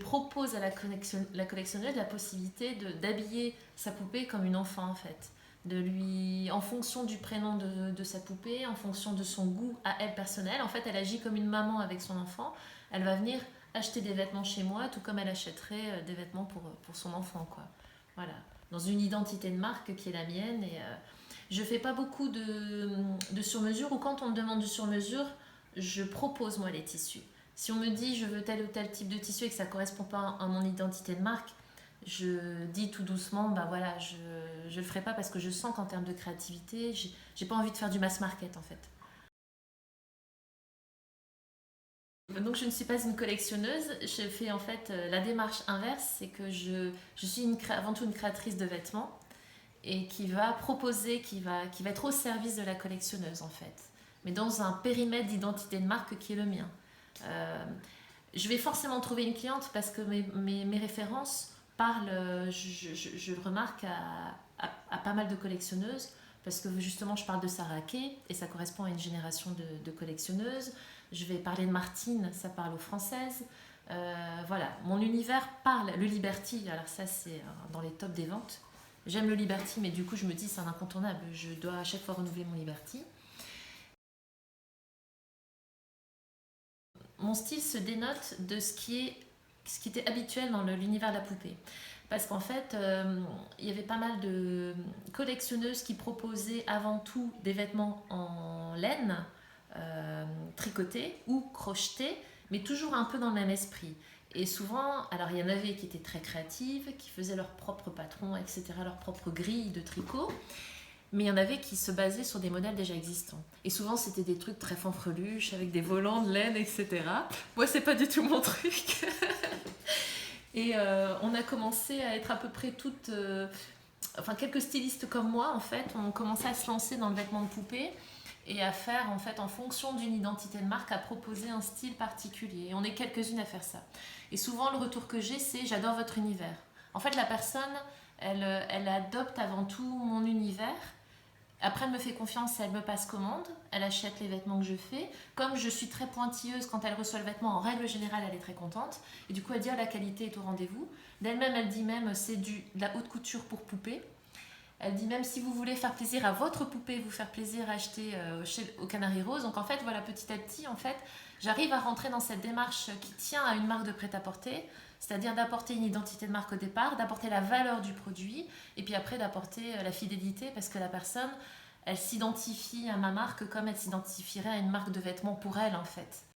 propose à la collectionneuse la possibilité d'habiller sa poupée comme une enfant en fait. En fonction du prénom de sa poupée, en fonction de son goût à elle personnel, en fait elle agit comme une maman avec son enfant. Elle va venir acheter des vêtements chez moi, tout comme elle achèterait des vêtements pour son enfant, quoi. Voilà. Dans une identité de marque qui est la mienne. Et je fais pas beaucoup de sur-mesure, ou quand on me demande du sur-mesure, je propose moi les tissus. Si on me dit je veux tel ou tel type de tissu et que ça correspond pas à mon identité de marque, je dis tout doucement, bah voilà, je le ferai pas parce que je sens qu'en termes de créativité, j'ai pas envie de faire du mass market en fait. Donc je ne suis pas une collectionneuse, je fais en fait la démarche inverse, c'est que je suis avant tout une créatrice de vêtements et qui va proposer, qui va être au service de la collectionneuse en fait, mais dans un périmètre d'identité de marque qui est le mien. Euh, je vais forcément trouver une cliente parce que mes références parlent, je remarque à pas mal de collectionneuses, parce que justement je parle de Sarah Kay et ça correspond à une génération de collectionneuses. Je vais parler de Martine, ça parle aux françaises. Voilà, mon univers parle. Le Liberty, alors ça c'est dans les tops des ventes. J'aime le Liberty, mais du coup je me dis c'est un incontournable, je dois à chaque fois renouveler mon Liberty. Mon style se dénote de ce qui était habituel dans l'univers de la poupée. Parce qu'en fait, il y avait pas mal de collectionneuses qui proposaient avant tout des vêtements en laine, tricotés ou crochetés, mais toujours un peu dans le même esprit. Et souvent, alors il y en avait qui étaient très créatives, qui faisaient leur propre patron, etc., leur propre grille de tricot. Mais il y en avait qui se basaient sur des modèles déjà existants. Et souvent, c'était des trucs très fanfreluches, avec des volants de laine, etc. Moi, c'est pas du tout mon truc. Et on a commencé à être à peu près toutes... enfin, quelques stylistes comme moi, en fait, ont commencé à se lancer dans le vêtement de poupée et à faire, en fait, en fonction d'une identité de marque, à proposer un style particulier. Et on est quelques-unes à faire ça. Et souvent, le retour que j'ai, c'est «j'adore votre univers». En fait, la personne, elle adopte avant tout mon univers. Après, elle me fait confiance, elle me passe commande, elle achète les vêtements que je fais. Comme je suis très pointilleuse, quand elle reçoit le vêtement, en règle générale, elle est très contente. Et du coup, elle dit, ah, la qualité est au rendez-vous. D'elle-même, elle dit même, c'est de la haute couture pour poupée. Elle dit même, si vous voulez faire plaisir à votre poupée, vous faire plaisir à acheter au Canary Rose. Donc en fait, voilà, petit à petit, en fait, j'arrive à rentrer dans cette démarche qui tient à une marque de prêt-à-porter, c'est-à-dire d'apporter une identité de marque au départ, d'apporter la valeur du produit, et puis après d'apporter la fidélité, parce que la personne, elle s'identifie à ma marque comme elle s'identifierait à une marque de vêtements pour elle, en fait.